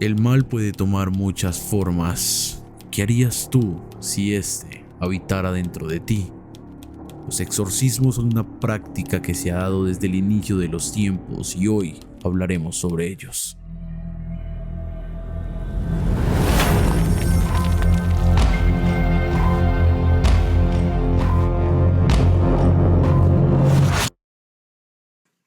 El mal puede tomar muchas formas. ¿Qué harías tú si este habitara dentro de ti? Los exorcismos son una práctica que se ha dado desde el inicio de los tiempos y hoy hablaremos sobre ellos.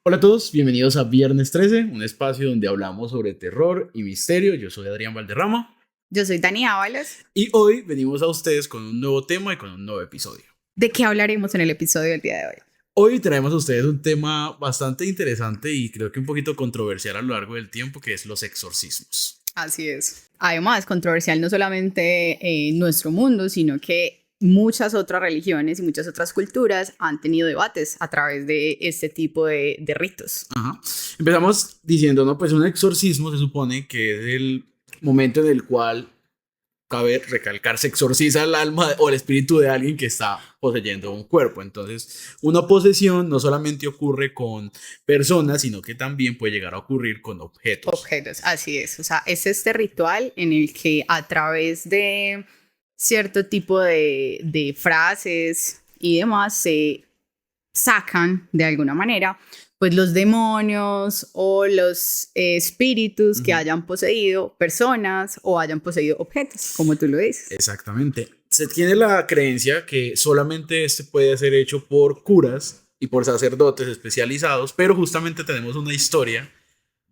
Hola a todos, bienvenidos a Viernes 13, un espacio donde hablamos sobre terror y misterio. Yo soy Adrián Valderrama. Yo soy Dani Ábalos. Y hoy venimos a ustedes con un nuevo tema y con un nuevo episodio. ¿De qué hablaremos en el episodio del día de hoy? Hoy traemos a ustedes un tema bastante interesante y creo que un poquito controversial a lo largo del tiempo, que es los exorcismos. Así es. Además, controversial no solamente en nuestro mundo, sino que muchas otras religiones y muchas otras culturas han tenido debates a través de este tipo de ritos. Ajá. Empezamos diciendo, ¿no? Pues un exorcismo se supone que es el momento en el cual, cabe recalcar, se exorciza el alma o el espíritu de alguien que está poseyendo un cuerpo. Entonces, una posesión no solamente ocurre con personas, sino que también puede llegar a ocurrir con objetos. Objetos, así es. O sea, es este ritual en el que a través de cierto tipo de frases y demás se sacan de alguna manera pues los demonios o los espíritus que hayan poseído personas o hayan poseído objetos, como tú lo dices. Exactamente. Se tiene la creencia que solamente este puede ser hecho por curas y por sacerdotes especializados, pero justamente tenemos una historia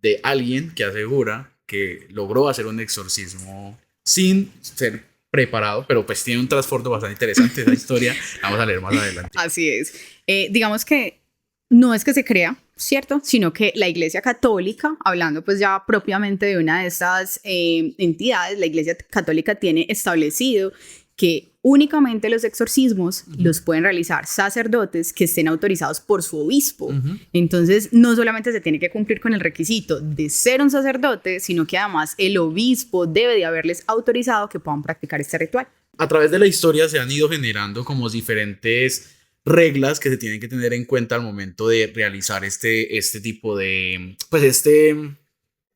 de alguien que asegura que logró hacer un exorcismo sin ser preparado, pero pues tiene un trasfondo bastante interesante esa historia. La vamos a leer más adelante. Así es. Digamos que no es que se crea, ¿cierto? Sino que la Iglesia Católica, hablando pues ya propiamente de una de estas entidades, la Iglesia Católica tiene establecido que únicamente los exorcismos los pueden realizar sacerdotes que estén autorizados por su obispo. Entonces, no solamente se tiene que cumplir con el requisito de ser un sacerdote, sino que además el obispo debe de haberles autorizado que puedan practicar este ritual. A través de la historia se han ido generando como diferentes reglas que se tienen que tener en cuenta al momento de realizar este tipo de, pues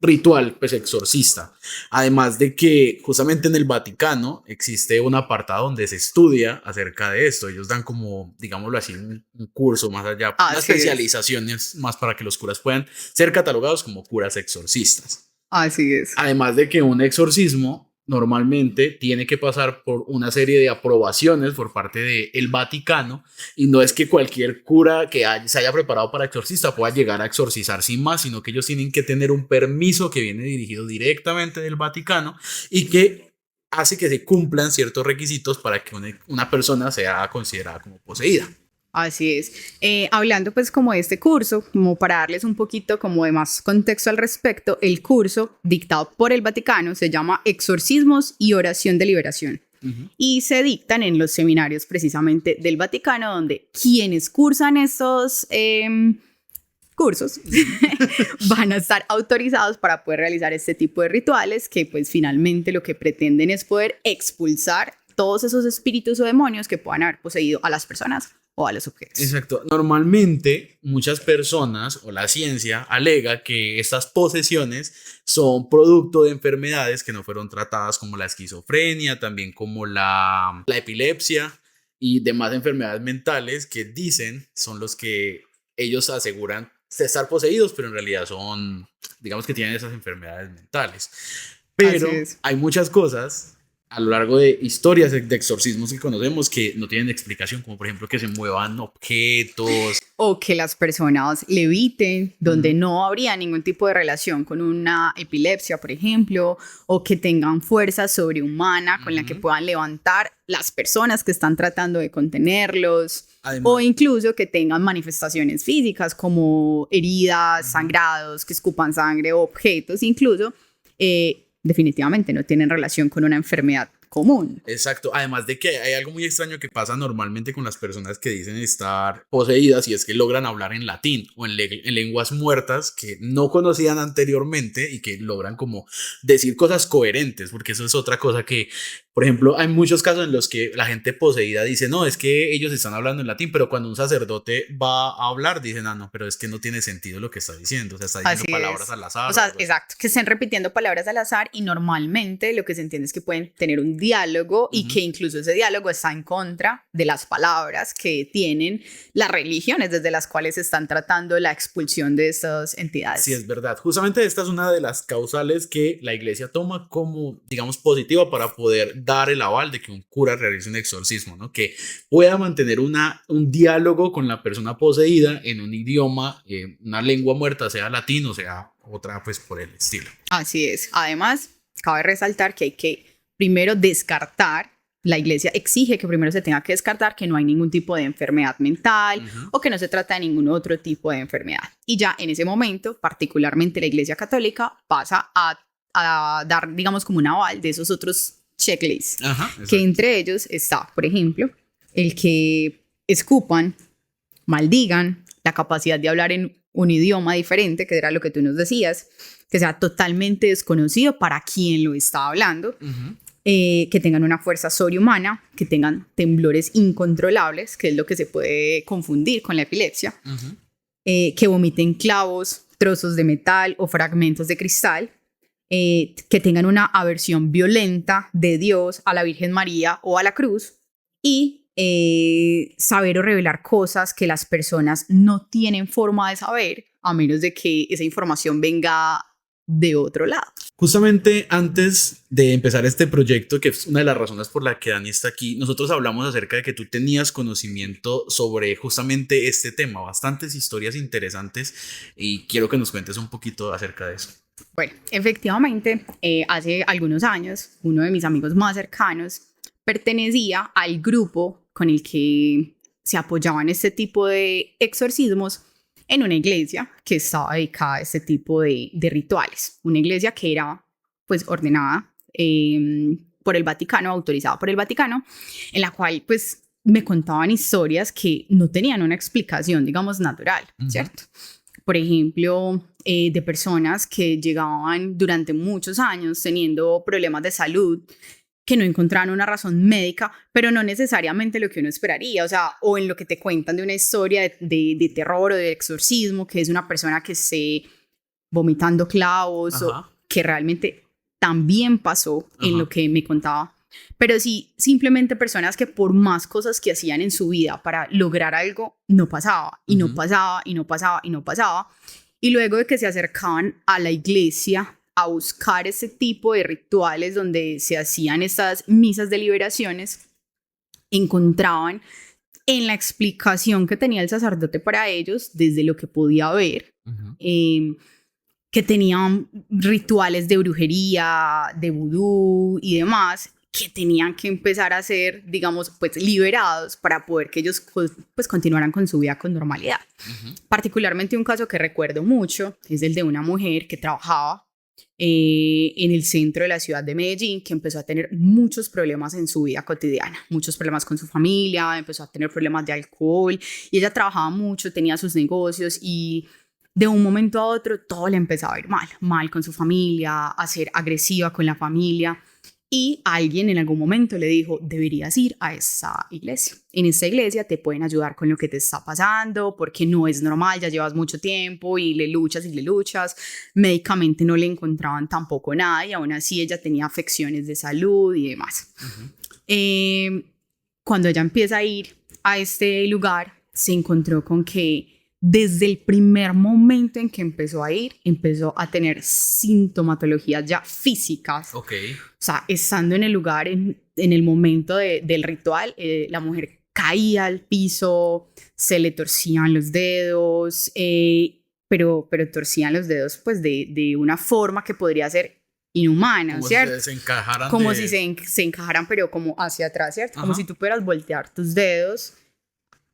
ritual pues exorcista. Además de que justamente en el Vaticano existe un apartado donde se estudia acerca de esto. Ellos dan como, digámoslo así, un curso más allá, una especialización más para que los curas puedan ser catalogados como curas exorcistas. Así es. Además de que un exorcismo normalmente tiene que pasar por una serie de aprobaciones por parte del Vaticano, y no es que cualquier cura que se haya preparado para exorcista pueda llegar a exorcizar sin más, sino que ellos tienen que tener un permiso que viene dirigido directamente del Vaticano y que hace que se cumplan ciertos requisitos para que una persona sea considerada como poseída. Así es. Hablando pues como de este curso, como para darles un poquito como de más contexto al respecto, el curso dictado por el Vaticano se llama Exorcismos y Oración de Liberación. Y se dictan en los seminarios precisamente del Vaticano, donde quienes cursan estos cursos van a estar autorizados para poder realizar este tipo de rituales que pues finalmente lo que pretenden es poder expulsar todos esos espíritus o demonios que puedan haber poseído a las personas o a los objetos. Exacto. Normalmente muchas personas o la ciencia alega que estas posesiones son producto de enfermedades que no fueron tratadas, como la esquizofrenia, también como la epilepsia y demás enfermedades mentales que dicen son los que ellos aseguran estar poseídos, pero en realidad son, digamos que tienen esas enfermedades mentales. Pero hay muchas cosas a lo largo de historias de exorcismos que conocemos que no tienen explicación, como por ejemplo que se muevan objetos. O que las personas leviten, donde no habría ningún tipo de relación con una epilepsia, por ejemplo, o que tengan fuerza sobrehumana con la que puedan levantar las personas que están tratando de contenerlos. Además, o incluso que tengan manifestaciones físicas como heridas, sangrados, que escupan sangre, o objetos incluso, definitivamente no tienen relación con una enfermedad común. Exacto, además de que hay algo muy extraño que pasa normalmente con las personas que dicen estar poseídas y es que logran hablar en latín o en lenguas muertas que no conocían anteriormente y que logran como decir cosas coherentes, porque eso es otra cosa que, por ejemplo, hay muchos casos en los que la gente poseída dice, no, es que ellos están hablando en latín, pero cuando un sacerdote va a hablar dicen, ah, no, pero es que no tiene sentido lo que está diciendo, o sea, está diciendo Así palabras es. al azar. O sea, exacto, que estén repitiendo palabras al azar y normalmente lo que se entiende es que pueden tener un diálogo y que incluso ese diálogo está en contra de las palabras que tienen las religiones desde las cuales están tratando la expulsión de estas entidades. Sí, es verdad. Justamente esta es una de las causales que la iglesia toma como, digamos, positiva para poder dar el aval de que un cura realice un exorcismo, ¿no? Que pueda mantener un diálogo con la persona poseída en un idioma, una lengua muerta, sea latín o sea otra, pues por el estilo. Así es. Además, cabe resaltar que hay que primero descartar. La iglesia exige que primero se tenga que descartar que no hay ningún tipo de enfermedad mental o que no se trata de ningún otro tipo de enfermedad. Y ya en ese momento, particularmente la iglesia católica pasa a dar, digamos, como un aval de esos otros checklists. Que entre ellos está, por ejemplo, el que escupan, maldigan, la capacidad de hablar en un idioma diferente, que era lo que tú nos decías, que sea totalmente desconocido para quien lo está hablando. Que tengan una fuerza sobrehumana, que tengan temblores incontrolables, que es lo que se puede confundir con la epilepsia, que vomiten clavos, trozos de metal o fragmentos de cristal, que tengan una aversión violenta de Dios, a la Virgen María o a la cruz, y saber o revelar cosas que las personas no tienen forma de saber, a menos de que esa información venga de otro lado. Justamente antes de empezar este proyecto, que es una de las razones por la que Dani está aquí, nosotros hablamos acerca de que tú tenías conocimiento sobre justamente este tema, bastantes historias interesantes, y quiero que nos cuentes un poquito acerca de eso. Bueno, efectivamente, hace algunos años, uno de mis amigos más cercanos pertenecía al grupo con el que se apoyaban este tipo de exorcismos en una iglesia que estaba dedicada a este tipo de rituales. Una iglesia que era pues ordenada por el Vaticano, autorizada por el Vaticano, en la cual pues me contaban historias que no tenían una explicación, digamos, natural, ¿cierto? Por ejemplo, de personas que llegaban durante muchos años teniendo problemas de salud, que no encontraban una razón médica, pero no necesariamente lo que uno esperaría, o sea, o en lo que te cuentan de una historia de terror o de exorcismo, que es una persona que esté vomitando clavos, o que realmente también pasó en lo que me contaba, pero sí, simplemente personas que por más cosas que hacían en su vida para lograr algo, no pasaba, y no pasaba, y no pasaba, y no pasaba, y luego de que se acercaban a la iglesia a buscar ese tipo de rituales donde se hacían estas misas de liberaciones, encontraban en la explicación que tenía el sacerdote para ellos, desde lo que podía ver, que tenían rituales de brujería, de vudú y demás, que tenían que empezar a ser, digamos, pues liberados para poder que ellos pues continuaran con su vida con normalidad. Particularmente un caso que recuerdo mucho es el de una mujer que trabajaba en el centro de la ciudad de Medellín, que empezó a tener muchos problemas en su vida cotidiana, muchos problemas con su familia, empezó a tener problemas de alcohol, y ella trabajaba mucho, tenía sus negocios, y de un momento a otro todo le empezaba a ir mal con su familia, a ser agresiva con la familia. Y alguien en algún momento le dijo, deberías ir a esa iglesia. En esta iglesia te pueden ayudar con lo que te está pasando, porque no es normal, ya llevas mucho tiempo y le luchas y le luchas. Médicamente no le encontraban tampoco nada, y aún así ella tenía afecciones de salud y demás. Cuando ella empieza a ir a este lugar, se encontró con que desde el primer momento en que empezó a ir, empezó a tener sintomatologías ya físicas. O sea, estando en el lugar, en el momento del ritual, la mujer caía al piso, se le torcían los dedos, pero torcían los dedos pues de una forma que podría ser inhumana, como ¿cierto? Si se encajaran como si se encajaran, pero como hacia atrás, ¿cierto? Como si tú pudieras voltear tus dedos,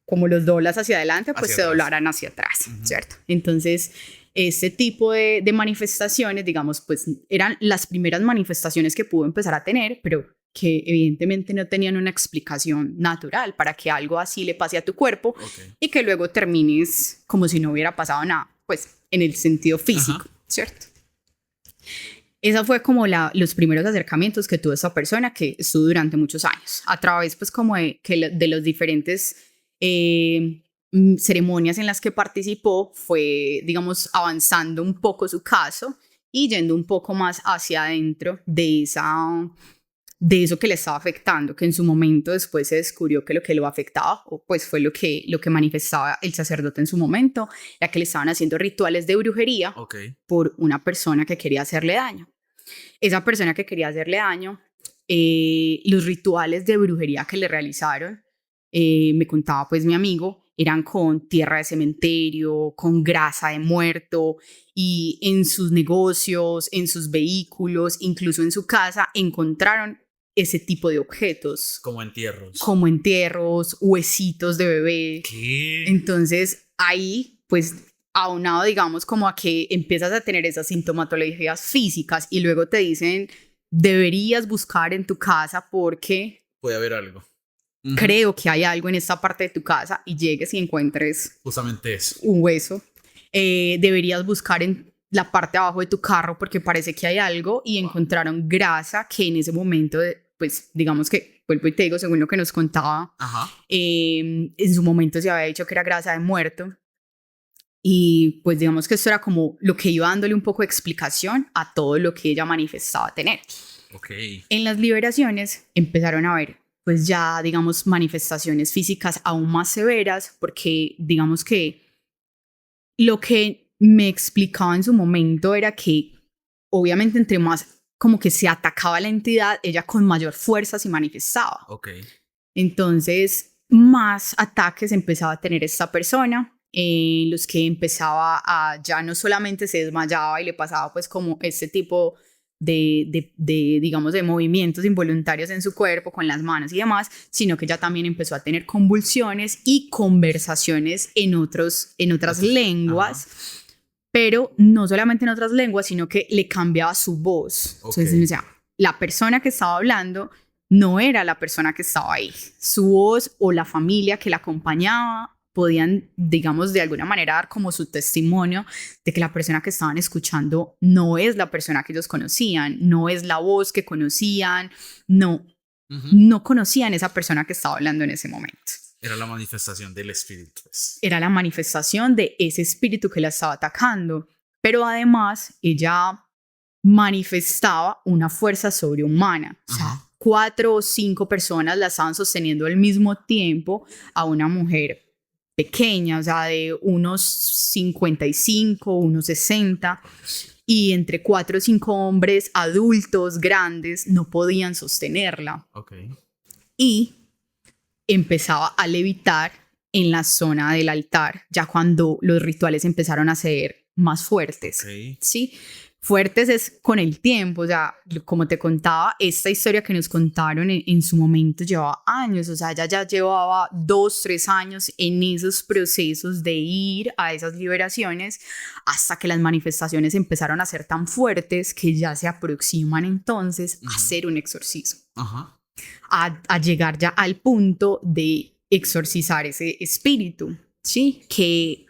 como los doblas hacia adelante, pues se doblaran hacia atrás, ¿cierto? Entonces, este tipo de manifestaciones, digamos, pues eran las primeras manifestaciones que pudo empezar a tener, pero que evidentemente no tenían una explicación natural para que algo así le pase a tu cuerpo y que luego termines como si no hubiera pasado nada, pues en el sentido físico, ¿cierto? Esa fue como los primeros acercamientos que tuvo esa persona que estuvo durante muchos años, a través pues como de los diferentes ceremonias en las que participó, fue, digamos, avanzando un poco su caso y yendo un poco más hacia adentro de eso que le estaba afectando, que en su momento después se descubrió que lo que lo afectaba, o pues fue lo que manifestaba el sacerdote en su momento, era que le estaban haciendo rituales de brujería por una persona que quería hacerle daño. Esa persona que quería hacerle daño, los rituales de brujería que le realizaron, me contaba pues mi amigo, eran con tierra de cementerio, con grasa de muerto, y en sus negocios, en sus vehículos, incluso en su casa, encontraron ese tipo de objetos. Como entierros. Como entierros, huesitos de bebé. ¿Qué? Entonces ahí, pues, aunado, digamos, como a que empiezas a tener esas sintomatologías físicas y luego te dicen, deberías buscar en tu casa porque... puede haber algo. Creo que hay algo en esta parte de tu casa y llegues y encuentres justamente eso, un hueso. Deberías buscar en la parte de abajo de tu carro porque parece que hay algo y encontraron grasa que en ese momento, pues digamos que, vuelvo y te digo, según lo que nos contaba, en su momento se había dicho que era grasa de muerto y pues digamos que esto era como lo que iba dándole un poco de explicación a todo lo que ella manifestaba tener. En las liberaciones empezaron a ver pues ya, digamos, manifestaciones físicas aún más severas, porque digamos que lo que me explicaba en su momento era que obviamente entre más como que se atacaba la entidad, ella con mayor fuerza se manifestaba. Entonces, más ataques empezaba a tener esta persona, los que empezaba a, ya no solamente se desmayaba y le pasaba pues como este tipo digamos, de movimientos involuntarios en su cuerpo con las manos y demás, sino que ya también empezó a tener convulsiones y conversaciones en otras lenguas, pero no solamente en otras lenguas, sino que le cambiaba su voz. Entonces, o sea, la persona que estaba hablando no era la persona que estaba ahí. Su voz o la familia que la acompañaba podían, digamos, de alguna manera dar como su testimonio de que la persona que estaban escuchando no es la persona que ellos conocían, no es la voz que conocían, no conocían esa persona que estaba hablando en ese momento. Era la manifestación del espíritu. Era la manifestación de ese espíritu que la estaba atacando, pero además ella manifestaba una fuerza sobrehumana. O sea, 4 o 5 personas la estaban sosteniendo al mismo tiempo a una mujer pequeña, o sea, de unos 55, unos 60, y entre 4 o 5 hombres adultos, grandes, no podían sostenerla. Y empezaba a levitar en la zona del altar, ya cuando los rituales empezaron a ser más fuertes. ¿Sí? Fuertes es con el tiempo, o sea, como te contaba, esta historia que nos contaron en su momento llevaba años, o sea, ella ya llevaba 2, 3 años en esos procesos de ir a esas liberaciones hasta que las manifestaciones empezaron a ser tan fuertes que ya se aproximan entonces a hacer un exorcismo, a llegar ya al punto de exorcizar ese espíritu, ¿sí? Que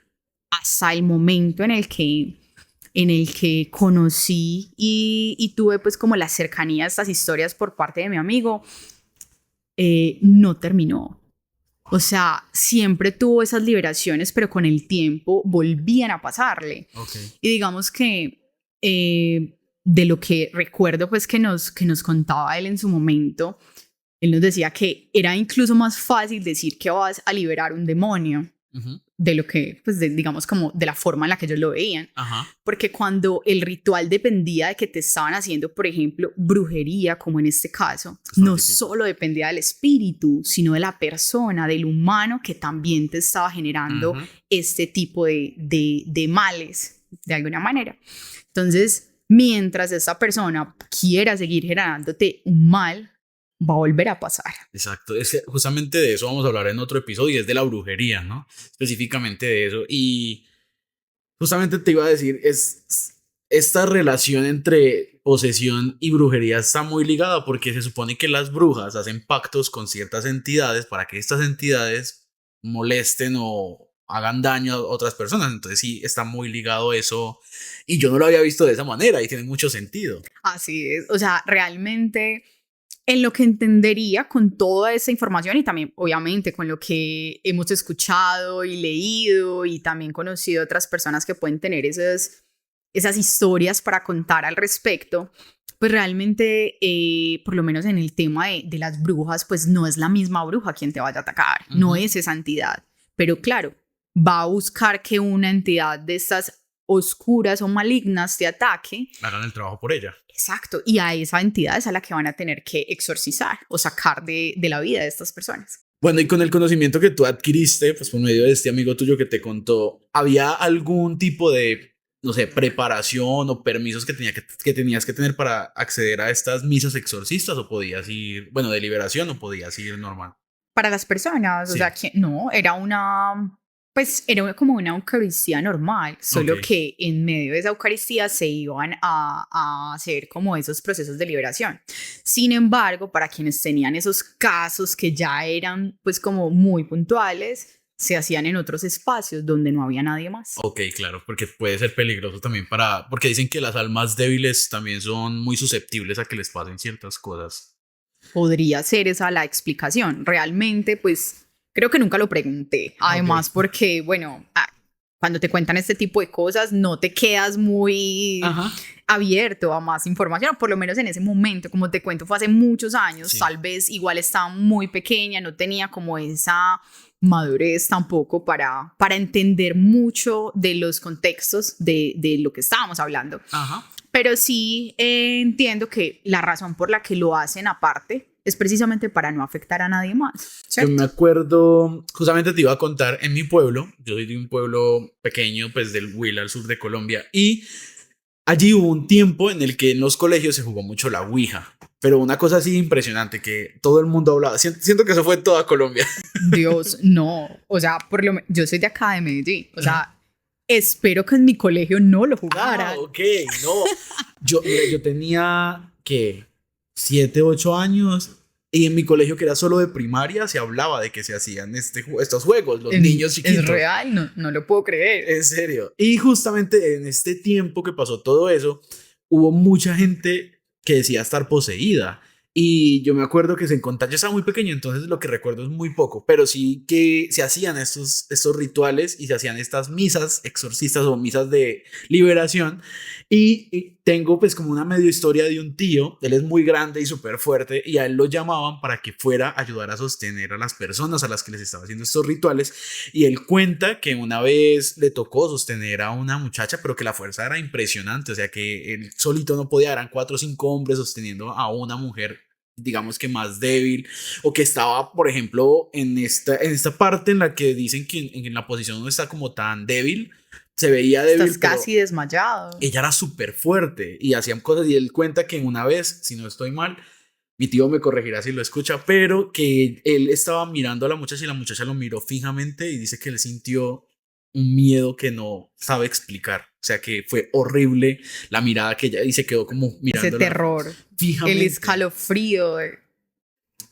hasta el momento en el que conocí y tuve pues como la cercanía a estas historias por parte de mi amigo, no terminó. O sea, siempre tuvo esas liberaciones, pero con el tiempo volvían a pasarle. Y digamos que de lo que recuerdo pues que nos contaba él en su momento, él nos decía que era incluso más fácil decir que vas a liberar un demonio de lo que, pues digamos como de la forma en la que ellos lo veían. Porque cuando el ritual dependía de que te estaban haciendo, por ejemplo, brujería, como en este caso, no solo dependía del espíritu, sino de la persona, del humano que también te estaba generando este tipo de males, de alguna manera. Entonces, mientras esa persona quiera seguir generándote un mal, va a volver a pasar. Exacto, es que justamente de eso vamos a hablar en otro episodio, y es de la brujería, ¿no? Específicamente de eso. Y justamente te iba a decir, es esta relación entre posesión y brujería está muy ligada porque se supone que las brujas hacen pactos con ciertas entidades para que estas entidades molesten o hagan daño a otras personas. Entonces sí, está muy ligado eso y yo no lo había visto de esa manera y tiene mucho sentido. Así es, o sea, realmente en lo que entendería con toda esa información y también obviamente con lo que hemos escuchado y leído y también conocido otras personas que pueden tener esas historias para contar al respecto, pues realmente, por lo menos en el tema de las brujas, pues no es la misma bruja quien te vaya a atacar, no es esa entidad, pero claro, va a buscar que una entidad de estas oscuras o malignas te ataque. Hagan el trabajo por ella. Exacto, y a esa entidad es a la que van a tener que exorcizar o sacar de la vida de estas personas. Bueno, y con el conocimiento que tú adquiriste, pues por medio de este amigo tuyo que te contó, ¿había algún tipo de, no sé, preparación o permisos que tenías que tener para acceder a estas misas exorcistas o podías ir, bueno, de liberación o podías ir normal? Para las personas, o sea, que no, era como una Eucaristía normal, solo que en medio de esa Eucaristía se iban a hacer como esos procesos de liberación. Sin embargo, para quienes tenían esos casos que ya eran pues como muy puntuales, se hacían en otros espacios donde no había nadie más. Ok, claro, porque puede ser peligroso también porque dicen que las almas débiles también son muy susceptibles a que les pasen ciertas cosas. Podría ser esa la explicación. Realmente, pues creo que nunca lo pregunté. Además, porque, bueno, cuando te cuentan este tipo de cosas, no te quedas muy abierto a más información, por lo menos en ese momento, como te cuento, fue hace muchos años, tal vez igual estaba muy pequeña, no tenía como esa madurez tampoco para entender mucho de los contextos de lo que estábamos hablando. Pero sí entiendo que la razón por la que lo hacen aparte es precisamente para no afectar a nadie más, ¿cierto? Yo me acuerdo, justamente te iba a contar, en mi pueblo, yo soy de un pueblo pequeño, pues del Huila, al sur de Colombia, y allí hubo un tiempo en el que en los colegios se jugó mucho la Ouija, pero una cosa así impresionante que todo el mundo hablaba, siento que eso fue en toda Colombia. Dios, no, o sea, yo soy de acá de Medellín, o sea, espero que en mi colegio no lo jugaran. Ok, no, yo tenía, ¿qué? 7, 8 años. Y en mi colegio, que era solo de primaria, se hablaba de que se hacían estos juegos, los niños chiquitos. Es real, no lo puedo creer. En serio. Y justamente en este tiempo que pasó todo eso, hubo mucha gente que decía estar poseída. Y yo me acuerdo que se encontraba, yo estaba muy pequeño, entonces lo que recuerdo es muy poco, pero sí que se hacían estos rituales y se hacían estas misas exorcistas o misas de liberación. Y tengo pues como una medio historia de un tío, él es muy grande y súper fuerte y a él lo llamaban para que fuera a ayudar a sostener a las personas a las que les estaba haciendo estos rituales. Y él cuenta que una vez le tocó sostener a una muchacha, pero que la fuerza era impresionante, o sea que él solito no podía, eran 4 o 5 hombres sosteniendo a una mujer, digamos que más débil, o que estaba, por ejemplo, en esta parte en la que dicen que en la posición no está como tan débil, se veía débil. Estás casi desmayado. Ella era súper fuerte y hacían cosas, y él cuenta que una vez, si no estoy mal, mi tío me corregirá si lo escucha, pero que él estaba mirando a la muchacha y la muchacha lo miró fijamente y dice que él sintió un miedo que no sabe explicar. O sea, que fue horrible la mirada que ella y se quedó como mirando. Ese terror, fijamente. El escalofrío.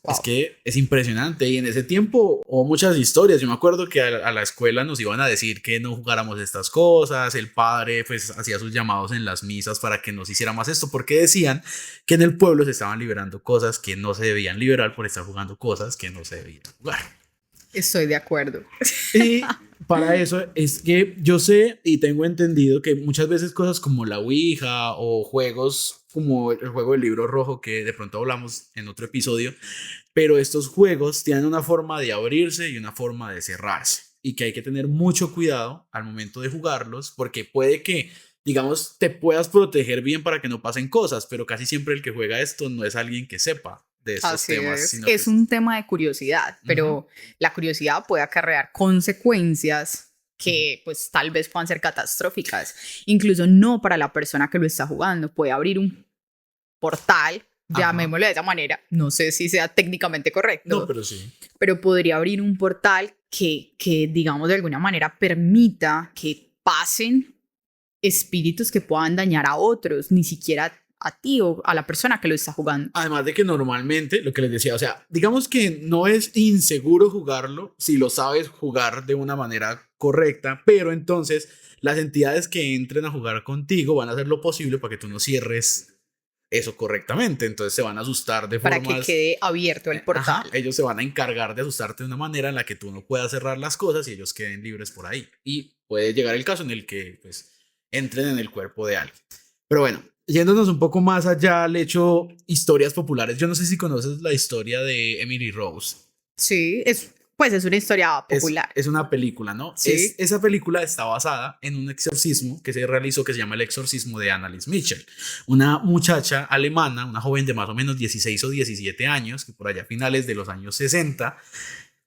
Wow. Es que es impresionante. Y en ese tiempo hubo muchas historias. Yo me acuerdo que a la escuela nos iban a decir que no jugáramos estas cosas. El padre pues hacía sus llamados en las misas para que no se hiciera más esto, porque decían que en el pueblo se estaban liberando cosas que no se debían liberar por estar jugando cosas que no se debían jugar. Estoy de acuerdo. Y para eso es que yo sé y tengo entendido que muchas veces cosas como la Ouija o juegos como el juego del libro rojo, que de pronto hablamos en otro episodio, pero estos juegos tienen una forma de abrirse y una forma de cerrarse, y que hay que tener mucho cuidado al momento de jugarlos, porque puede que, digamos, te puedas proteger bien para que no pasen cosas, pero casi siempre el que juega esto no es alguien que sepa de estos temas. Es un tema de curiosidad, pero la curiosidad puede acarrear consecuencias que pues tal vez puedan ser catastróficas, incluso no para la persona que lo está jugando. Puede abrir un portal, llamémoslo de esa manera, no sé si sea técnicamente correcto, no, pero sí, pero podría abrir un portal que digamos de alguna manera permita que pasen espíritus que puedan dañar a otros, ni siquiera a ti o a la persona que lo está jugando. Además de que normalmente, lo que les decía, o sea, digamos que no es inseguro jugarlo si lo sabes jugar de una manera correcta, pero entonces las entidades que entren a jugar contigo van a hacer lo posible para que tú no cierres eso correctamente, entonces se van a asustar de Para formas... que quede abierto el portal. Ajá, ellos se van a encargar de asustarte de una manera en la que tú no puedas cerrar las cosas y ellos queden libres por ahí. Y puede llegar el caso en el que pues entren en el cuerpo de alguien. Pero bueno, yéndonos un poco más allá al hecho historias populares, yo no sé si conoces la historia de Emily Rose. Sí, pues es una historia popular. Es una película, ¿no? Sí. Esa película está basada en un exorcismo que se realizó que se llama el exorcismo de Anneliese Michel, una muchacha alemana, una joven de más o menos 16 o 17 años, que por allá a finales de los años 60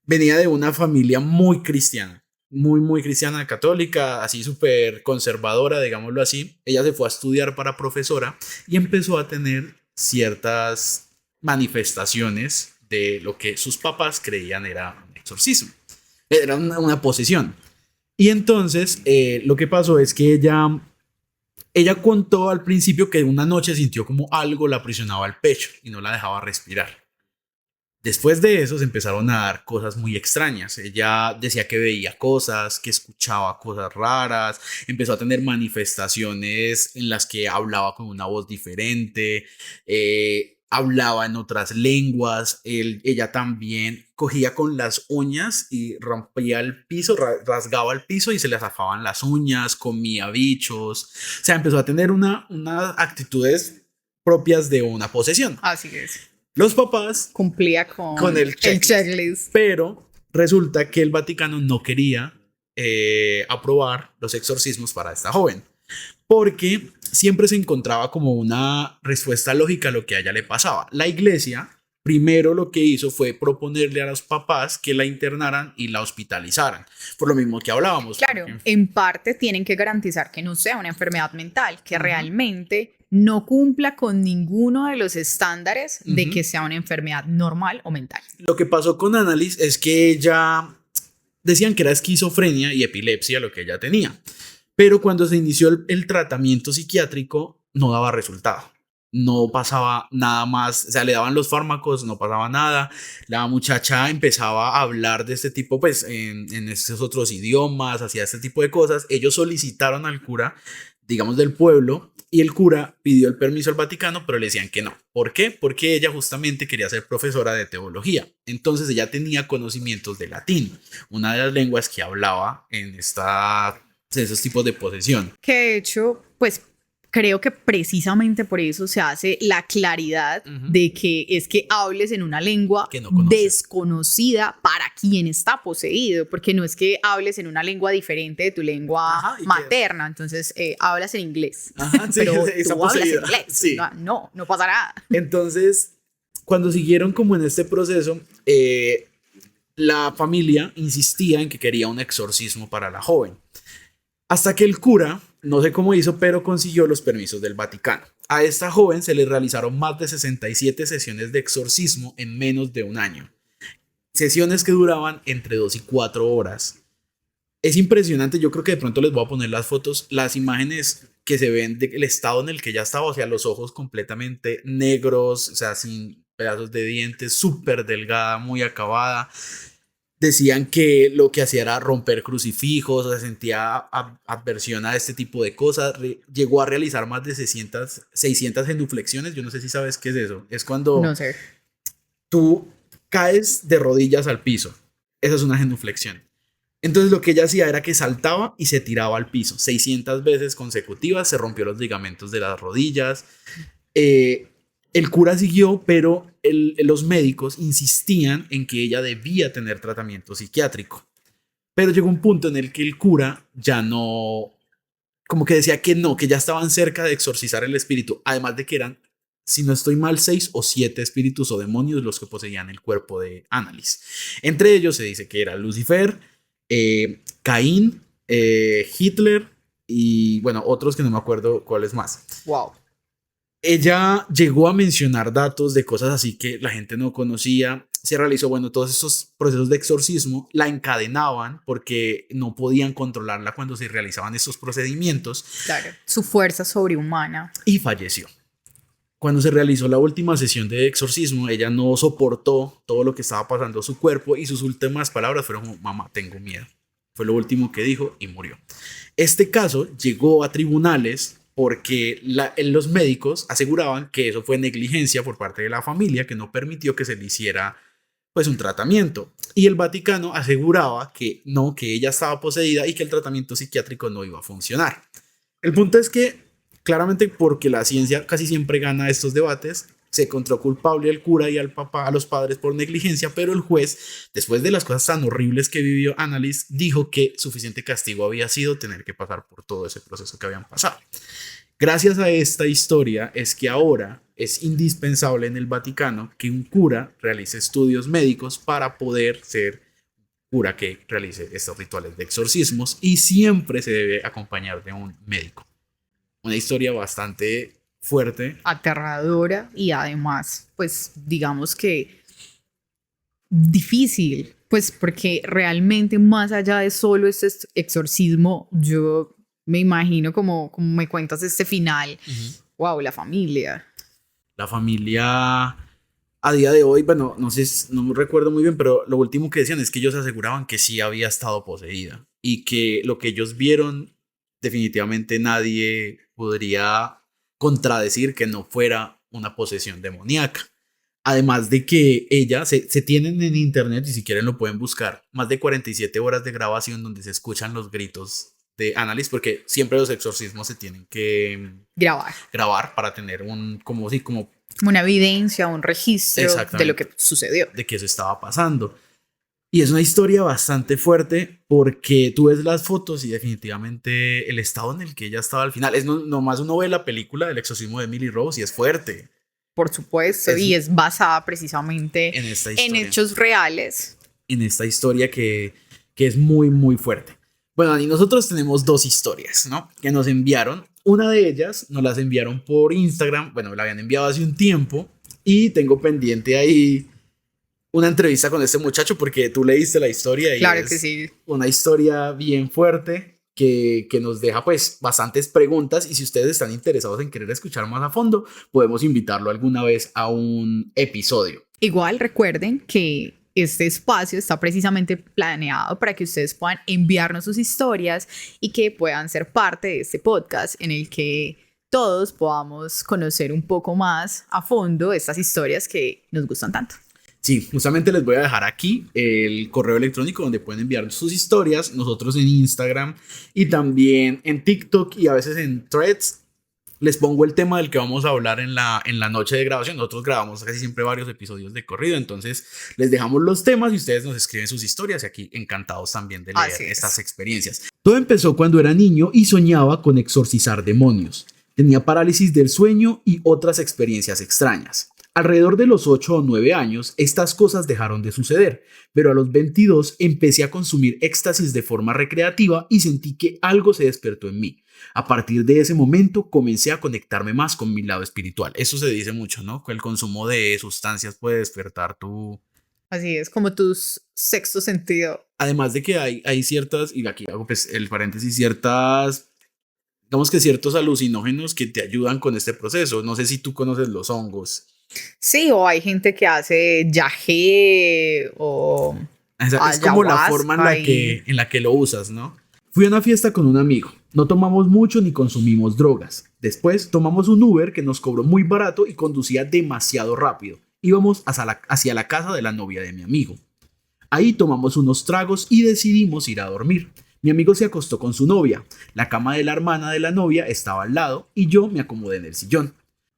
venía de una familia muy cristiana, muy cristiana, católica, así súper conservadora, digámoslo así. Ella se fue a estudiar para profesora y empezó a tener ciertas manifestaciones de lo que sus papás creían era un exorcismo, era una posesión. Y entonces lo que pasó es que ella contó al principio que una noche sintió como algo la aprisionaba al pecho y no la dejaba respirar. Después de eso se empezaron a dar cosas muy extrañas. Ella decía que veía cosas, que escuchaba cosas raras, empezó a tener manifestaciones en las que hablaba con una voz diferente, hablaba en otras lenguas. Ella también cogía con las uñas y rompía el piso, rasgaba el piso y se le zafaban las uñas, comía bichos. O sea, empezó a tener unas actitudes propias de una posesión. Así es. Los papás cumplía con el checklist. Pero resulta que el Vaticano no quería aprobar los exorcismos para esta joven, porque siempre se encontraba como una respuesta lógica a lo que a ella le pasaba. La iglesia primero lo que hizo fue proponerle a los papás que la internaran y la hospitalizaran, por lo mismo que hablábamos. Claro, en parte tienen que garantizar que no sea una enfermedad mental, que realmente no cumpla con ninguno de los estándares de que sea una enfermedad normal o mental. Lo que pasó con Anneliese es que ella decían que era esquizofrenia y epilepsia lo que ella tenía, pero cuando se inició el tratamiento psiquiátrico no daba resultado. No pasaba nada más, o sea, le daban los fármacos, no pasaba nada. La muchacha empezaba a hablar de este tipo, pues, en estos otros idiomas, hacía este tipo de cosas. Ellos solicitaron al cura, digamos, del pueblo, y el cura pidió el permiso al Vaticano, pero le decían que no. ¿Por qué? Porque ella justamente quería ser profesora de teología. Entonces ella tenía conocimientos de latín, una de las lenguas que hablaba en esos tipos de posesión. Que de hecho, pues creo que precisamente por eso se hace la claridad de que es que hables en una lengua que no desconocida para quien está poseído, porque no es que hables en una lengua diferente de tu lengua materna, entonces hablas en inglés, pero tú hablas en inglés, sí. no pasa nada. Entonces, cuando siguieron como en este proceso, la familia insistía en que quería un exorcismo para la joven, hasta que el cura, no sé cómo hizo, pero consiguió los permisos del Vaticano. A esta joven se le realizaron más de 67 sesiones de exorcismo en menos de un año. Sesiones que duraban entre 2 y 4 horas. Es impresionante, yo creo que de pronto les voy a poner las fotos, las imágenes que se ven del estado en el que ya estaba, o sea, los ojos completamente negros, o sea, sin pedazos de dientes, súper delgada, muy acabada. Decían que lo que hacía era romper crucifijos, o sea, sentía aversión a este tipo de cosas. Llegó a realizar más de 600 genuflexiones. Yo no sé si sabes qué es eso. Es cuando no sé. Tú caes de rodillas al piso. Esa es una genuflexión. Entonces lo que ella hacía era que saltaba y se tiraba al piso. 600 veces consecutivas, se rompió los ligamentos de las rodillas. El cura siguió, pero los médicos insistían en que ella debía tener tratamiento psiquiátrico. Pero llegó un punto en el que el cura ya no, como que decía que no, que ya estaban cerca de exorcizar el espíritu. Además de que eran, si no estoy mal, 6 o 7 espíritus o demonios los que poseían el cuerpo de Anneliese. Entre ellos se dice que era Lucifer, Caín, Hitler y bueno, otros que no me acuerdo cuáles más. Wow. Ella llegó a mencionar datos de cosas así que la gente no conocía. Se realizó, bueno, todos esos procesos de exorcismo. La encadenaban porque no podían controlarla cuando se realizaban estos procedimientos. Claro, su fuerza sobrehumana. Y falleció. Cuando se realizó la última sesión de exorcismo, ella no soportó todo lo que estaba pasando a su cuerpo y sus últimas palabras fueron: mamá, tengo miedo. Fue lo último que dijo y murió. Este caso llegó a tribunales porque los médicos aseguraban que eso fue negligencia por parte de la familia, que no permitió que se le hiciera pues un tratamiento. Y el Vaticano aseguraba que no, que ella estaba poseída y que el tratamiento psiquiátrico no iba a funcionar. El punto es que, claramente, porque la ciencia casi siempre gana estos debates, se encontró culpable al cura y al papá, a los padres, por negligencia, pero el juez, después de las cosas tan horribles que vivió Annalise, dijo que suficiente castigo había sido tener que pasar por todo ese proceso que habían pasado. Gracias a esta historia es que ahora es indispensable en el Vaticano que un cura realice estudios médicos para poder ser cura que realice estos rituales de exorcismos, y siempre se debe acompañar de un médico. Una historia bastante fuerte, aterradora y además, pues digamos que difícil, pues porque realmente más allá de solo este exorcismo, yo me imagino como me cuentas este final, wow, la familia. La familia a día de hoy, bueno, no sé, no me recuerdo muy bien, pero lo último que decían es que ellos aseguraban que sí había estado poseída y que lo que ellos vieron definitivamente nadie podría contradecir que no fuera una posesión demoníaca. Además de que ella, se tienen en internet, y si quieren lo pueden buscar, más de 47 horas de grabación donde se escuchan los gritos de Annalise, porque siempre los exorcismos se tienen que grabar para tener como una evidencia, un registro de lo que sucedió, de que eso estaba pasando. Y es una historia bastante fuerte porque tú ves las fotos y definitivamente el estado en el que ella estaba al final, es nomás uno ve la película del exorcismo de Emily Rose y es fuerte. Por supuesto, y es basada precisamente en hechos reales. En esta historia que es muy, muy fuerte. Bueno, y nosotros tenemos dos historias, ¿no? Que nos enviaron. Una de ellas nos las enviaron por Instagram. Bueno, la habían enviado hace un tiempo y tengo pendiente ahí una entrevista con este muchacho porque tú leíste la historia y claro que sí. Una historia bien fuerte que nos deja pues bastantes preguntas, y si ustedes están interesados en querer escuchar más a fondo, podemos invitarlo alguna vez a un episodio. Igual recuerden que este espacio está precisamente planeado para que ustedes puedan enviarnos sus historias y que puedan ser parte de este podcast en el que todos podamos conocer un poco más a fondo estas historias que nos gustan tanto. Sí, justamente les voy a dejar aquí el correo electrónico donde pueden enviar sus historias. Nosotros en Instagram y también en TikTok y a veces en Threads les pongo el tema del que vamos a hablar en la noche de grabación. Nosotros grabamos casi siempre varios episodios de corrido, entonces les dejamos los temas y ustedes nos escriben sus historias, y aquí encantados también de leer estas experiencias. Todo empezó cuando era niño y soñaba con exorcizar demonios. Tenía parálisis del sueño y otras experiencias extrañas. Alrededor de los 8 o 9 años, estas cosas dejaron de suceder, pero a los 22 empecé a consumir éxtasis de forma recreativa y sentí que algo se despertó en mí. A partir de ese momento comencé a conectarme más con mi lado espiritual. Eso se dice mucho, ¿no? Que el consumo de sustancias puede despertar tu... Así es, como tu sexto sentido. Además de que hay ciertas, y aquí hago pues el paréntesis, ciertas, digamos que ciertos alucinógenos que te ayudan con este proceso. No sé si tú conoces los hongos. Sí, o hay gente que hace yagé o... Es como la forma en la que lo usas, ¿no? Fui a una fiesta con un amigo. No tomamos mucho ni consumimos drogas. Después tomamos un Uber que nos cobró muy barato y conducía demasiado rápido. Íbamos hacia la casa de la novia de mi amigo. Ahí tomamos unos tragos y decidimos ir a dormir. Mi amigo se acostó con su novia. La cama de la hermana de la novia estaba al lado y yo me acomodé en el sillón.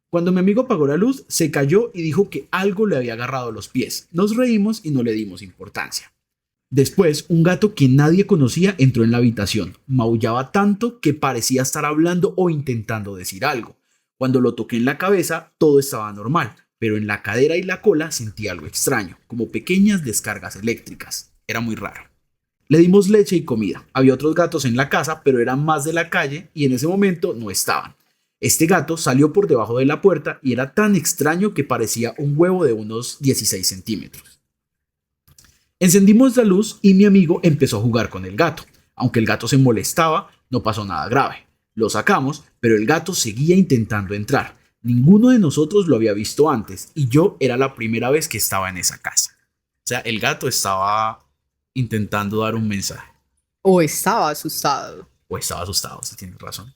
Cuando mi amigo apagó la luz, se cayó y dijo que algo le había agarrado los pies. Nos reímos y no le dimos importancia. Después, un gato que nadie conocía entró en la habitación. Maullaba tanto que parecía estar hablando o intentando decir algo. Cuando lo toqué en la cabeza, todo estaba normal, pero en la cadera y la cola sentí algo extraño, como pequeñas descargas eléctricas. Era muy raro. Le dimos leche y comida. Había otros gatos en la casa, pero eran más de la calle y en ese momento no estaban. Este gato salió por debajo de la puerta y era tan extraño que parecía un huevo de unos 16 centímetros. Encendimos la luz y mi amigo empezó a jugar con el gato. Aunque el gato se molestaba, no pasó nada grave. Lo sacamos, pero el gato seguía intentando entrar. Ninguno de nosotros lo había visto antes y yo era la primera vez que estaba en esa casa. O sea, el gato estaba intentando dar un mensaje. O estaba asustado. O estaba asustado, si tienes razón.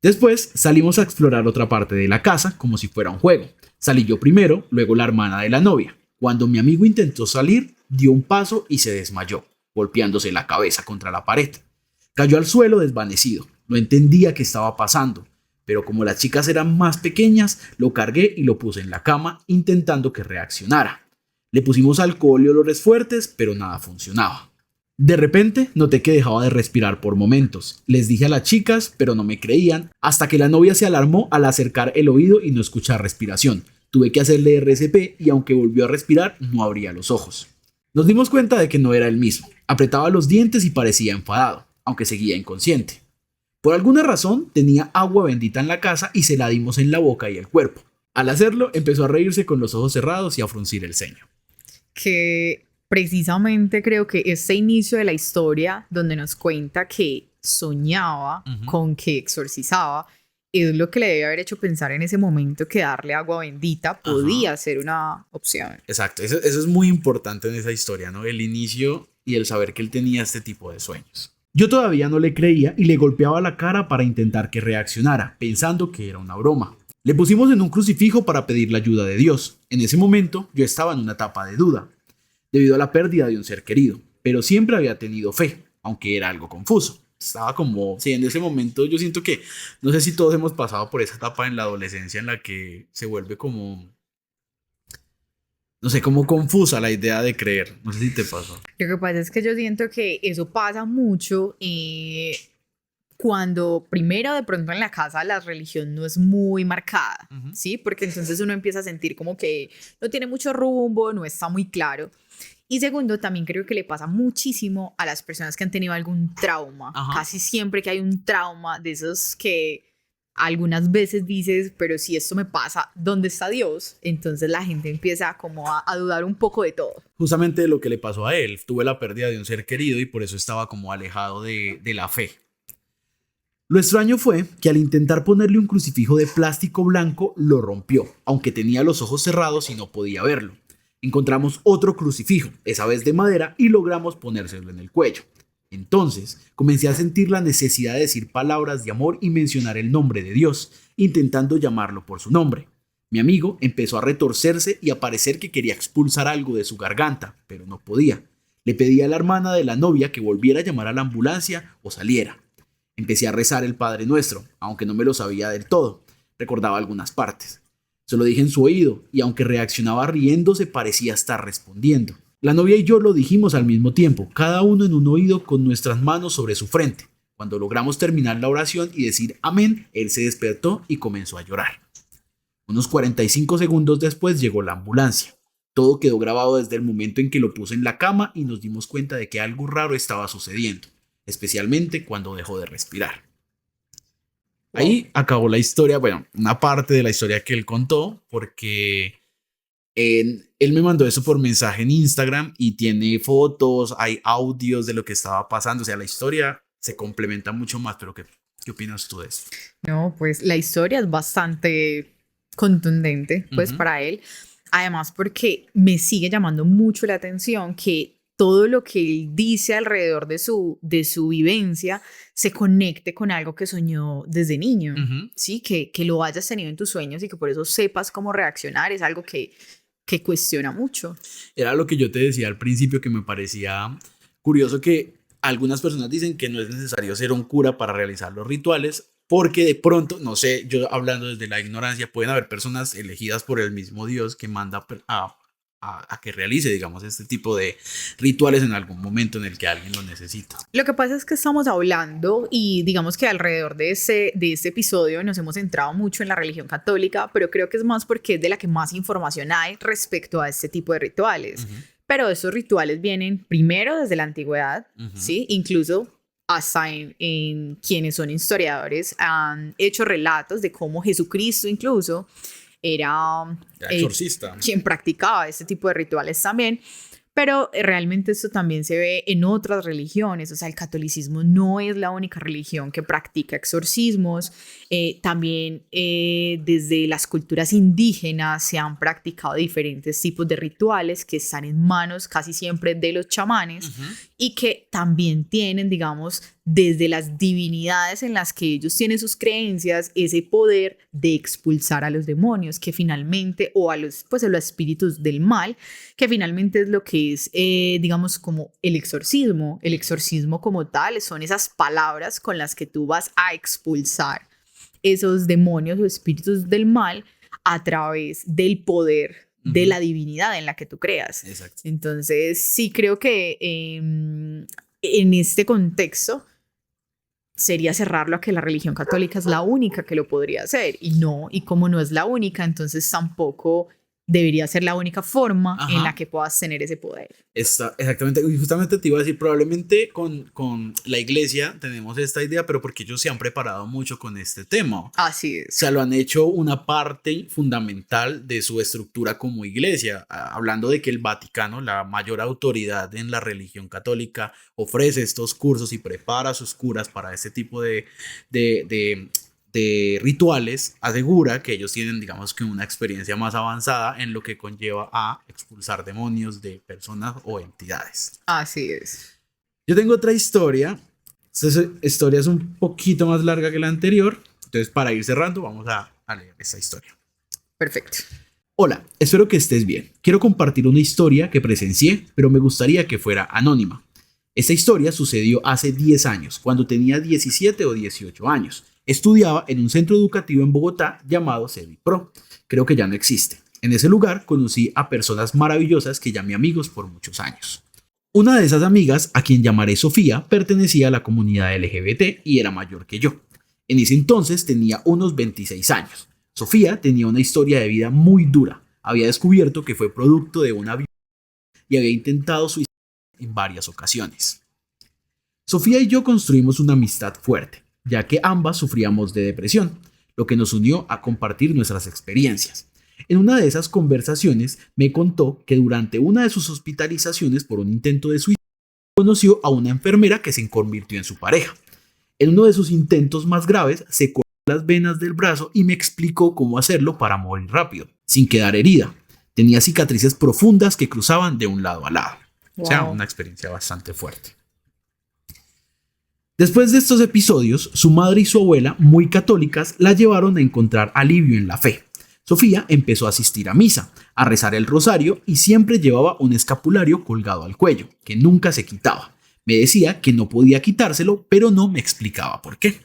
Después salimos a explorar otra parte de la casa como si fuera un juego. Salí yo primero, luego la hermana de la novia. Cuando mi amigo intentó salir, dio un paso y se desmayó, golpeándose la cabeza contra la pared. Cayó al suelo desvanecido. No entendía qué estaba pasando, pero como las chicas eran más pequeñas, lo cargué y lo puse en la cama intentando que reaccionara. Le pusimos alcohol y olores fuertes, pero nada funcionaba. De repente noté que dejaba de respirar por momentos. Les dije a las chicas, pero no me creían, hasta que la novia se alarmó al acercar el oído y no escuchar respiración. Tuve que hacerle RCP y aunque volvió a respirar, no abría los ojos. Nos dimos cuenta de que no era el mismo. Apretaba los dientes y parecía enfadado, aunque seguía inconsciente. Por alguna razón tenía agua bendita en la casa y se la dimos en la boca y el cuerpo. Al hacerlo empezó a reírse con los ojos cerrados y a fruncir el ceño. Que precisamente creo que este inicio de la historia donde nos cuenta que soñaba con que exorcizaba es lo que le debe haber hecho pensar en ese momento que darle agua bendita podía ser una opción. Exacto, eso es muy importante en esa historia, ¿no? El inicio y el saber que él tenía este tipo de sueños. Yo todavía no le creía y le golpeaba la cara para intentar que reaccionara, pensando que era una broma. Le pusimos en un crucifijo para pedir la ayuda de Dios. En ese momento yo estaba en una etapa de duda, debido a la pérdida de un ser querido, pero siempre había tenido fe, aunque era algo confuso. Estaba como, sí, en ese momento yo siento que, no sé si todos hemos pasado por esa etapa en la adolescencia en la que se vuelve como, no sé, como confusa la idea de creer. No sé si te pasó. Lo que pasa es que yo siento que eso pasa mucho cuando primero de pronto en la casa la religión no es muy marcada, ¿sí? Porque entonces uno empieza a sentir como que no tiene mucho rumbo, no está muy claro. Y segundo, también creo que le pasa muchísimo a las personas que han tenido algún trauma. Casi siempre que hay un trauma de esos que algunas veces dices, pero si esto me pasa, ¿dónde está Dios? Entonces la gente empieza como a dudar un poco de todo. Justamente lo que le pasó a él, tuve la pérdida de un ser querido y por eso estaba como alejado de la fe. Lo extraño fue que al intentar ponerle un crucifijo de plástico blanco, lo rompió, aunque tenía los ojos cerrados y no podía verlo. Encontramos otro crucifijo, esa vez de madera, y logramos ponérselo en el cuello. Entonces, comencé a sentir la necesidad de decir palabras de amor y mencionar el nombre de Dios, intentando llamarlo por su nombre. Mi amigo empezó a retorcerse y a parecer que quería expulsar algo de su garganta, pero no podía. Le pedí a la hermana de la novia que volviera a llamar a la ambulancia o saliera. Empecé a rezar el Padre Nuestro, aunque no me lo sabía del todo. Recordaba algunas partes. Se lo dije en su oído, y aunque reaccionaba riéndose, parecía estar respondiendo. La novia y yo lo dijimos al mismo tiempo, cada uno en un oído con nuestras manos sobre su frente. Cuando logramos terminar la oración y decir amén, él se despertó y comenzó a llorar. Unos 45 segundos después llegó la ambulancia. Todo quedó grabado desde el momento en que lo puse en la cama y nos dimos cuenta de que algo raro estaba sucediendo, especialmente cuando dejó de respirar. Ahí acabó la historia, bueno, una parte de la historia que él contó, porque él me mandó eso por mensaje en Instagram y tiene fotos, hay audios de lo que estaba pasando, o sea, la historia se complementa mucho más, pero ¿qué opinas tú de eso? No, pues la historia es bastante contundente, pues para él, además porque me sigue llamando mucho la atención que todo lo que él dice alrededor de su vivencia se conecte con algo que soñó desde niño, ¿sí? Que lo hayas tenido en tus sueños y que por eso sepas cómo reaccionar es algo que cuestiona mucho. Era lo que yo te decía al principio, que me parecía curioso que algunas personas dicen que no es necesario ser un cura para realizar los rituales, porque de pronto, no sé, yo hablando desde la ignorancia, pueden haber personas elegidas por el mismo Dios que manda a que realice, digamos, este tipo de rituales en algún momento en el que alguien lo necesita. Lo que pasa es que estamos hablando y digamos que alrededor de este episodio nos hemos centrado mucho en la religión católica, pero creo que es más porque es de la que más información hay respecto a este tipo de rituales. Pero esos rituales vienen primero desde la antigüedad, ¿sí? Incluso hasta en quienes son historiadores han hecho relatos de cómo Jesucristo incluso era exorcista, quien practicaba este tipo de rituales también, Pero realmente esto también se ve en otras religiones, o sea, el catolicismo no es la única religión que practica exorcismos, también desde las culturas indígenas se han practicado diferentes tipos de rituales que están en manos casi siempre de los chamanes y que también tienen, digamos, desde las divinidades en las que ellos tienen sus creencias, ese poder de expulsar a los demonios que finalmente, o a los espíritus del mal, que finalmente es lo que es, digamos, como el exorcismo. El exorcismo como tal son esas palabras con las que tú vas a expulsar esos demonios o espíritus del mal a través del poder de la divinidad en la que tú creas. Exacto. Entonces, sí creo que en este contexto sería cerrarlo a que la religión católica es la única que lo podría hacer, y como no es la única, entonces tampoco debería ser la única forma en la que puedas tener ese poder. Exactamente, y justamente te iba a decir, probablemente con la iglesia tenemos esta idea, pero porque ellos se han preparado mucho con este tema. Así es. O sea, lo han hecho una parte fundamental de su estructura como iglesia, hablando de que el Vaticano, la mayor autoridad en la religión católica, ofrece estos cursos y prepara a sus curas para este tipo de rituales, asegura que ellos tienen, digamos, que una experiencia más avanzada en lo que conlleva a expulsar demonios de personas o entidades. Así es. Yo tengo otra historia. Esta historia es un poquito más larga que la anterior. Entonces, para ir cerrando, vamos a leer esta historia. Perfecto. Hola, espero que estés bien. Quiero compartir una historia que presencié, pero me gustaría que fuera anónima. Esta historia sucedió hace 10 años, cuando tenía 17 o 18 años. Estudiaba en un centro educativo en Bogotá llamado Sevipro. Creo que ya no existe. En ese lugar conocí a personas maravillosas que llamé amigos por muchos años. Una de esas amigas, a quien llamaré Sofía, pertenecía a la comunidad LGBT y era mayor que yo. En ese entonces tenía unos 26 años. Sofía tenía una historia de vida muy dura. Había descubierto que fue producto de una violación y había intentado suicidarse en varias ocasiones. Sofía y yo construimos una amistad fuerte, ya que ambas sufríamos de depresión, lo que nos unió a compartir nuestras experiencias. En una de esas conversaciones me contó que durante una de sus hospitalizaciones por un intento de suicidio conoció a una enfermera que se convirtió en su pareja. En uno de sus intentos más graves se cortó las venas del brazo y me explicó cómo hacerlo para morir rápido, sin quedar herida. Tenía cicatrices profundas que cruzaban de un lado a lado. Wow. O sea, una experiencia bastante fuerte. Después de estos episodios, su madre y su abuela, muy católicas, la llevaron a encontrar alivio en la fe. Sofía empezó a asistir a misa, a rezar el rosario y siempre llevaba un escapulario colgado al cuello, que nunca se quitaba. Me decía que no podía quitárselo, pero no me explicaba por qué.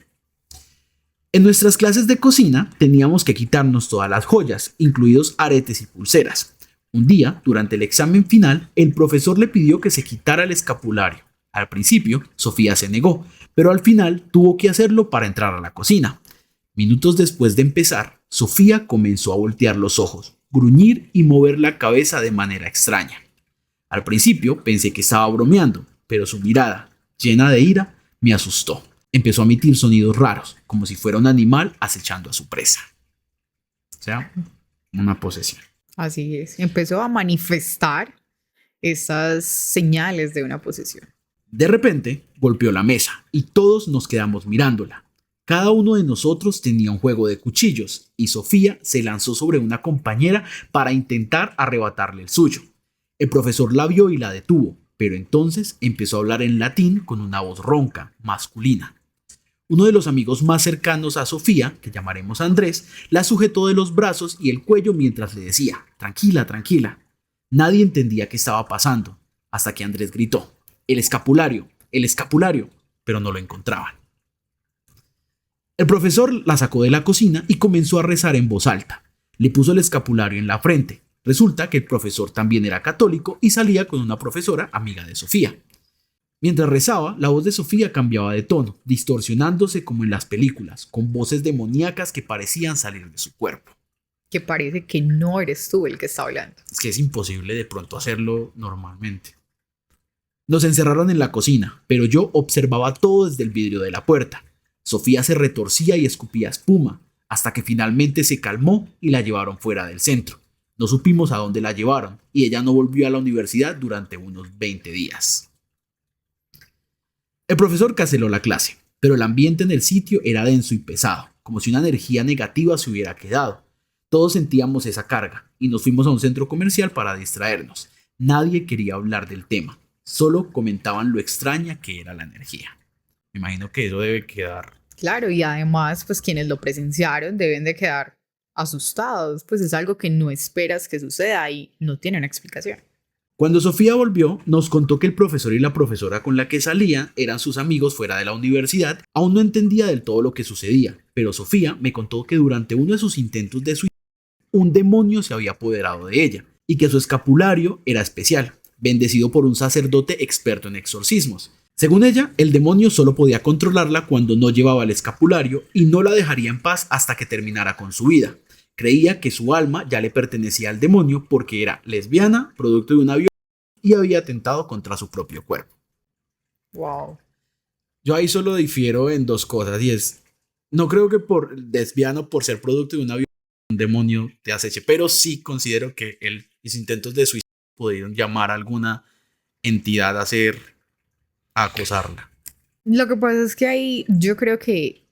En nuestras clases de cocina teníamos que quitarnos todas las joyas, incluidos aretes y pulseras. Un día, durante el examen final, el profesor le pidió que se quitara el escapulario. Al principio, Sofía se negó, pero al final tuvo que hacerlo para entrar a la cocina. Minutos después de empezar, Sofía comenzó a voltear los ojos, gruñir y mover la cabeza de manera extraña. Al principio pensé que estaba bromeando, pero su mirada, llena de ira, me asustó. Empezó a emitir sonidos raros, como si fuera un animal acechando a su presa. O sea, una posesión. Así es. Empezó a manifestar esas señales de una posesión. De repente, golpeó la mesa y todos nos quedamos mirándola. Cada uno de nosotros tenía un juego de cuchillos y Sofía se lanzó sobre una compañera para intentar arrebatarle el suyo. El profesor la vio y la detuvo, pero entonces empezó a hablar en latín con una voz ronca, masculina. Uno de los amigos más cercanos a Sofía, que llamaremos Andrés, la sujetó de los brazos y el cuello mientras le decía: tranquila, tranquila. Nadie entendía qué estaba pasando, hasta que Andrés gritó: el escapulario, pero no lo encontraban. El profesor la sacó de la cocina y comenzó a rezar en voz alta. Le puso el escapulario en la frente. Resulta que el profesor también era católico y salía con una profesora amiga de Sofía. Mientras rezaba, la voz de Sofía cambiaba de tono, distorsionándose como en las películas, con voces demoníacas que parecían salir de su cuerpo. Que parece que no eres tú el que está hablando. Es que es imposible de pronto hacerlo normalmente. Nos encerraron en la cocina, pero yo observaba todo desde el vidrio de la puerta. Sofía se retorcía y escupía espuma, hasta que finalmente se calmó y la llevaron fuera del centro. No supimos a dónde la llevaron y ella no volvió a la universidad durante unos 20 días. El profesor canceló la clase, pero el ambiente en el sitio era denso y pesado, como si una energía negativa se hubiera quedado. Todos sentíamos esa carga y nos fuimos a un centro comercial para distraernos. Nadie quería hablar del tema, solo comentaban lo extraña que era la energía. Me imagino que eso debe quedar. Claro, y además, pues quienes lo presenciaron deben de quedar asustados, pues es algo que no esperas que suceda y no tiene una explicación. Cuando Sofía volvió, nos contó que el profesor y la profesora con la que salía eran sus amigos fuera de la universidad. Aún no entendía del todo lo que sucedía, pero Sofía me contó que durante uno de sus intentos de suicidio, un demonio se había apoderado de ella y que su escapulario era especial, bendecido por un sacerdote experto en exorcismos. Según ella, el demonio solo podía controlarla cuando no llevaba el escapulario y no la dejaría en paz hasta que terminara con su vida. Creía que su alma ya le pertenecía al demonio porque era lesbiana, producto de una violación y había atentado contra su propio cuerpo. Wow. Yo ahí solo difiero en dos cosas y es, no creo que por lesbiano, por ser producto de una violación, un demonio te aceche, pero sí considero que los intentos de suicidio pudieron llamar a alguna entidad a acosarla. Lo que pasa es que ahí yo creo que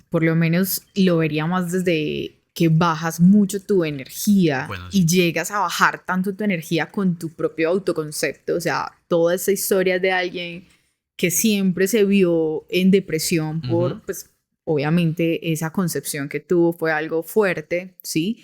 por lo menos lo vería más desde que bajas mucho tu energía Bueno, sí. y llegas a bajar tanto tu energía con tu propio autoconcepto. O sea, toda esa historia de alguien que siempre se vio en depresión por, pues, obviamente esa concepción que tuvo fue algo fuerte, ¿sí?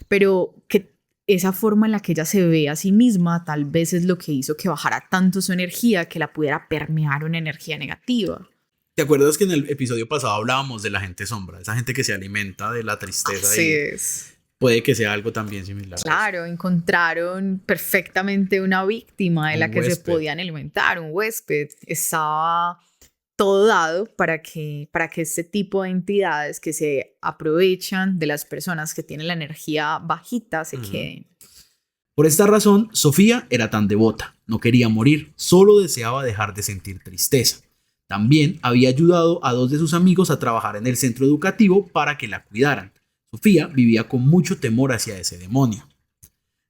Pero que esa forma en la que ella se ve a sí misma tal vez es lo que hizo que bajara tanto su energía que la pudiera permear una energía negativa. ¿Te acuerdas que en el episodio pasado hablábamos de la gente sombra? Esa gente que se alimenta de la tristeza Así y es. puede que sea algo también similar. Claro, encontraron perfectamente una víctima de la que se podían alimentar, un huésped. Estaba todo dado para que este tipo de entidades que se aprovechan de las personas que tienen la energía bajita se queden. Por esta razón, Sofía era tan devota, no quería morir, solo deseaba dejar de sentir tristeza. También había ayudado a 2 de sus amigos a trabajar en el centro educativo para que la cuidaran. Sofía vivía con mucho temor hacia ese demonio.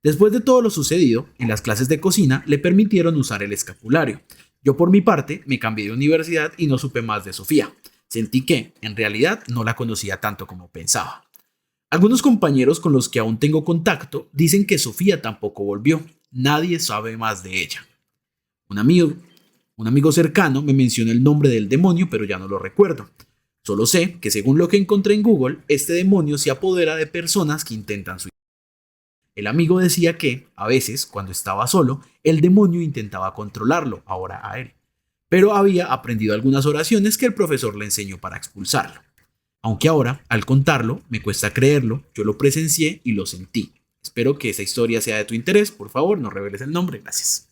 Después de todo lo sucedido, en las clases de cocina le permitieron usar el escapulario. Yo por mi parte me cambié de universidad y no supe más de Sofía. Sentí que, en realidad, no la conocía tanto como pensaba. Algunos compañeros con los que aún tengo contacto dicen que Sofía tampoco volvió. Nadie sabe más de ella. Un amigo cercano me mencionó el nombre del demonio, pero ya no lo recuerdo. Solo sé que según lo que encontré en Google, este demonio se apodera de personas que intentan suicidarse. El amigo decía que, a veces, cuando estaba solo, el demonio intentaba controlarlo, ahora a él. Pero había aprendido algunas oraciones que el profesor le enseñó para expulsarlo. Aunque ahora, al contarlo, me cuesta creerlo, yo lo presencié y lo sentí. Espero que esa historia sea de tu interés. Por favor, no reveles el nombre. Gracias.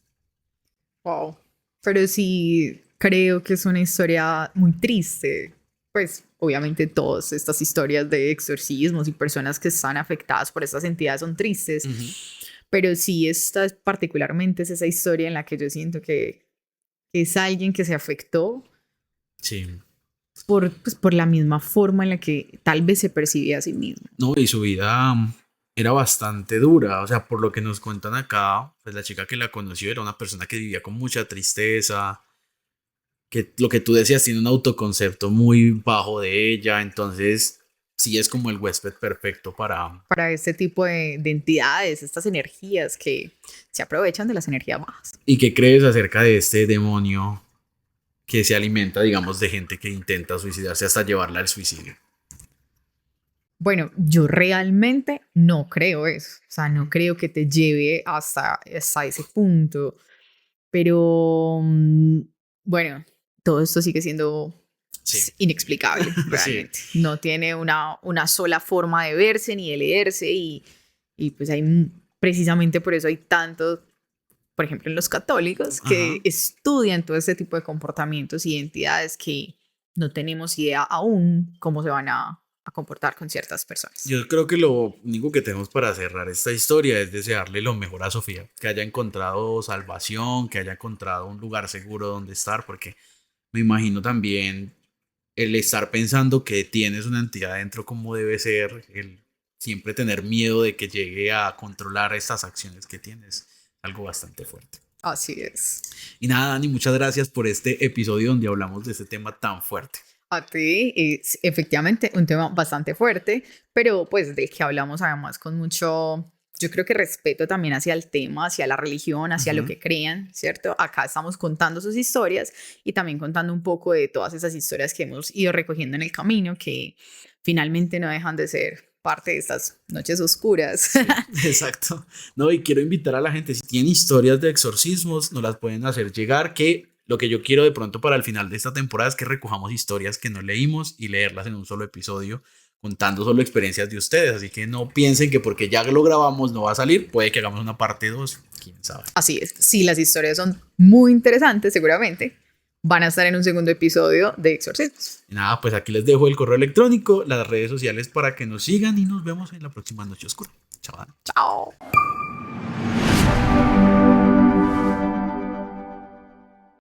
Wow. Pero sí creo que es una historia muy triste. Pues obviamente todas estas historias de exorcismos y personas que están afectadas por estas entidades son tristes. Pero sí, esta particularmente es esa historia en la que yo siento que es alguien que se afectó. Sí. Por la misma forma en la que tal vez se percibía a sí mismo. No, y su vida era bastante dura. O sea, por lo que nos cuentan acá, pues la chica que la conoció era una persona que vivía con mucha tristeza, que lo que tú decías tiene un autoconcepto muy bajo de ella, entonces sí es como el huésped perfecto para este tipo de entidades, estas energías que se aprovechan de las energías bajas. ¿Y qué crees acerca de este demonio que se alimenta, digamos, de gente que intenta suicidarse hasta llevarla al suicidio? Bueno, yo realmente no creo eso, o sea, no creo que te lleve hasta ese punto, pero bueno, todo esto sigue siendo inexplicable, realmente. Sí. No tiene una sola forma de verse ni de leerse y pues hay, precisamente por eso hay tanto, por ejemplo, en los católicos que estudian todo este tipo de comportamientos y identidades que no tenemos idea aún cómo se van a comportar con ciertas personas. Yo creo que lo único que tenemos para cerrar esta historia es desearle lo mejor a Sofía, que haya encontrado salvación, que haya encontrado un lugar seguro donde estar, porque me imagino también el estar pensando que tienes una entidad dentro como debe ser, el siempre tener miedo de que llegue a controlar estas acciones que tienes. Algo bastante fuerte. Así es. Y nada, Dani, muchas gracias por este episodio donde hablamos de este tema tan fuerte. A ti, es efectivamente un tema bastante fuerte, pero pues del que hablamos además con mucho, yo creo que respeto también hacia el tema, hacia la religión, hacia lo que crean, ¿cierto? Acá estamos contando sus historias y también contando un poco de todas esas historias que hemos ido recogiendo en el camino, que finalmente no dejan de ser parte de estas noches oscuras. Sí, exacto. No, y quiero invitar a la gente, si tienen historias de exorcismos, nos las pueden hacer llegar, que lo que yo quiero de pronto para el final de esta temporada es que recojamos historias que no leímos y leerlas en un solo episodio, contando solo experiencias de ustedes. Así que no piensen que porque ya lo grabamos no va a salir, puede que hagamos una parte 2, quién sabe. Así es, si las historias son muy interesantes, seguramente van a estar en un segundo episodio de Exorcismos. Y nada, pues aquí les dejo el correo electrónico, las redes sociales para que nos sigan y nos vemos en la próxima Noche Oscura. Chao. Chao.